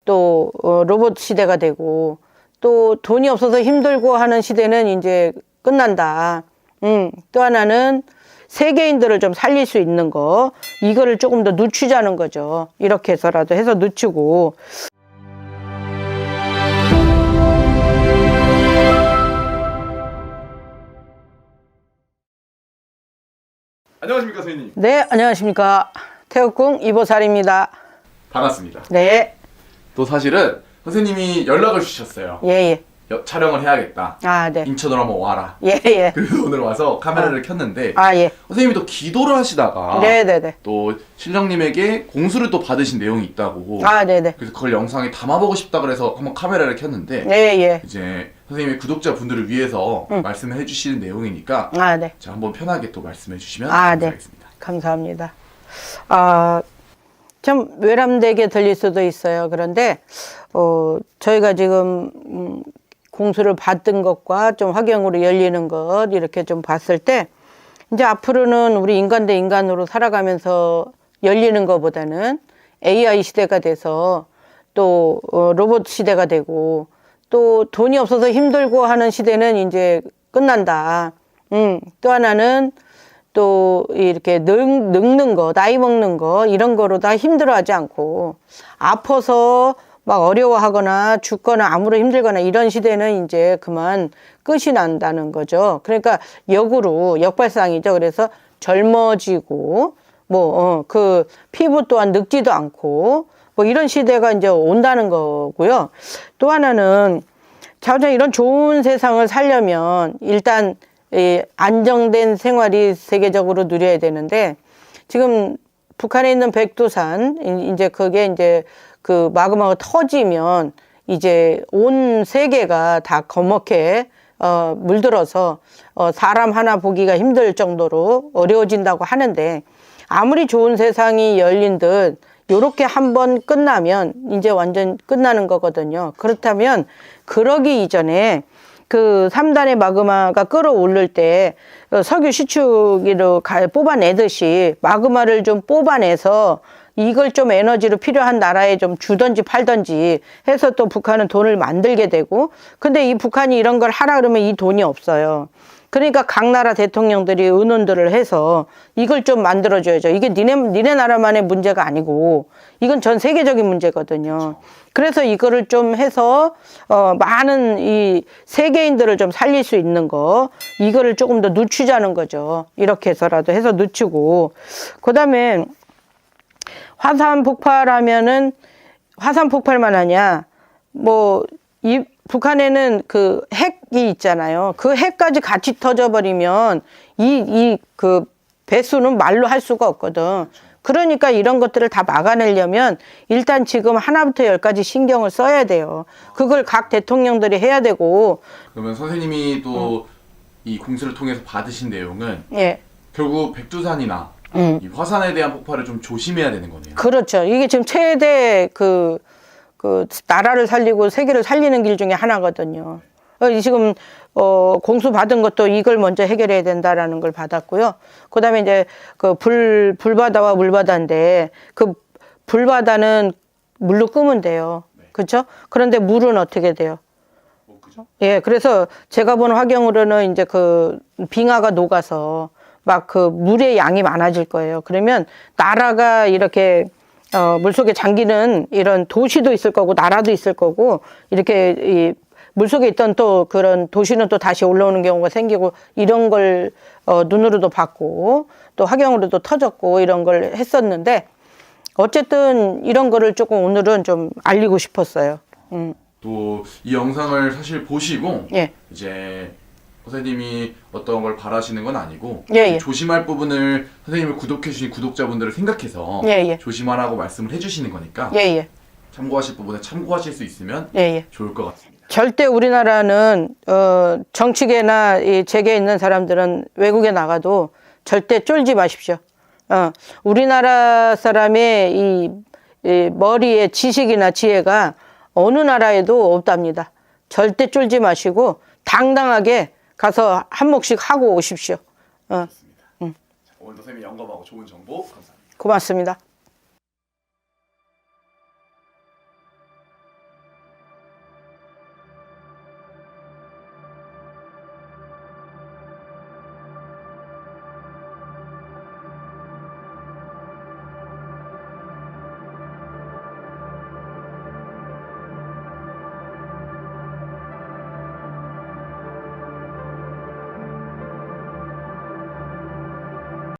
또 로봇 시대가 되고 또 돈이 없어서 힘들고 하는 시대는 이제 끝난다. 또 하나는 세계인들을 좀 살릴 수 있는 거, 이거를 조금 더 늦추자는 거죠. 이렇게 해서라도 해서 늦추고. 안녕하십니까 선생님. 네, 안녕하십니까. 태국궁 이보살입니다. 반갑습니다. 네. 또 사실은 선생님이 연락을 주셨어요. 예. 촬영을 해야겠다. 아, 네. 인천으로 한번 와라. 예. 그래서 오늘 와서 카메라를 켰는데 예. 선생님이 또 기도를 하시다가 네네네. 또 신령님에게 공수를 또 받으신 내용이 있다고. 네네. 그래서 그걸 영상에 담아보고 싶다 그래서 한번 카메라를 켰는데 예. 이제 선생님의 구독자분들을 위해서 말씀을 해주시는 내용이니까 네. 자, 한번 편하게 또 말씀해 주시면 네. 감사하겠습니다. 감사합니다. 좀 외람되게 들릴 수도 있어요. 그런데 저희가 지금 공수를 받은 것과 좀 화경으로 열리는 것 이렇게 좀 봤을 때 이제 앞으로는 우리 인간 대 인간으로 살아가면서 열리는 것보다는 AI 시대가 돼서 또 로봇 시대가 되고 또 돈이 없어서 힘들고 하는 시대는 이제 끝난다. 또 하나는 또 이렇게 늙는 거, 나이 먹는 거 이런 거로 다 힘들어하지 않고 아파서 막 어려워하거나 죽거나 아무로 힘들거나 이런 시대는 이제 그만 끝이 난다는 거죠. 그러니까 역으로 역발상이죠. 그래서 젊어지고 그 피부 또한 늙지도 않고 뭐 이런 시대가 이제 온다는 거고요. 또 하나는 자자 이런 좋은 세상을 살려면 일단 안정된 생활이 세계적으로 누려야 되는데 지금 북한에 있는 백두산 이제 그게 이제 그 마그마가 터지면 이제 온 세계가 다 검게 물들어서 사람 하나 보기가 힘들 정도로 어려워진다고 하는데 아무리 좋은 세상이 열린 듯 요렇게 한번 끝나면 이제 완전 끝나는 거거든요. 그렇다면 그러기 이전에 그 3단의 마그마가 끌어오를 때 석유 시추기로 뽑아내듯이 마그마를 좀 뽑아내서 이걸 좀 에너지로 필요한 나라에 좀 주든지 팔든지 해서 또 북한은 돈을 만들게 되고 근데 이 북한이 이런 걸 하라 그러면 이 돈이 없어요. 그러니까 각 나라 대통령들이 의논들을 해서 이걸 좀 만들어줘야죠. 이게 니네 나라만의 문제가 아니고 이건 전 세계적인 문제거든요. 그래서 이거를 좀 해서 많은 이 세계인들을 좀 살릴 수 있는 거 이거를 조금 더 늦추자는 거죠. 이렇게 해서라도 해서 늦추고 그다음에 화산 폭발하면은 화산 폭발만 하냐 이 북한에는 그 핵이 있잖아요. 그 핵까지 같이 터져버리면 그 배수는 말로 할 수가 없거든. 그러니까 이런 것들을 다 막아내려면 일단 지금 하나부터 열까지 신경을 써야 돼요. 그걸 각 대통령들이 해야 되고. 그러면 선생님이 또 이 공수를 통해서 받으신 내용은 예. 결국 백두산이나 이 화산에 대한 폭발을 좀 조심해야 되는 거네요. 그렇죠. 이게 지금 최대 그 나라를 살리고 세계를 살리는 길 중에 하나거든요. 지금 공수 받은 것도 이걸 먼저 해결해야 된다라는 걸 받았고요. 그다음에 이제 그 불바다와 물바다인데 그 불바다는 물로 끄면 돼요. 그렇죠? 그런데 물은 어떻게 돼요? 예, 그래서 제가 본 화경으로는 이제 그 빙하가 녹아서 막 그 물의 양이 많아질 거예요. 그러면 나라가 이렇게 물속에 잠기는 이런 도시도 있을 거고 나라도 있을 거고 이렇게 이 물속에 있던 또 그런 도시는 또 다시 올라오는 경우가 생기고 이런 걸 눈으로도 봤고 또 화경으로도 터졌고 이런 걸 했었는데 어쨌든 이런 거를 조금 오늘은 좀 알리고 싶었어요. 또 이 영상을 사실 보시고 예. 이제 선생님이 어떤 걸 바라시는 건 아니고 예. 조심할 부분을 선생님을 구독해 주신 구독자분들을 생각해서 예. 조심하라고 말씀을 해주시는 거니까 예. 참고하실 부분에 참고하실 수 있으면 좋을 것 같습니다. 절대 우리나라는 정치계나 이 재계에 있는 사람들은 외국에 나가도 절대 쫄지 마십시오. 우리나라 사람의 이 머리에 지식이나 지혜가 어느 나라에도 없답니다. 절대 쫄지 마시고 당당하게 가서 한 몫씩 하고 오십시오. 오늘도 선생님이 영감하고 좋은 정보 감사합니다. 고맙습니다.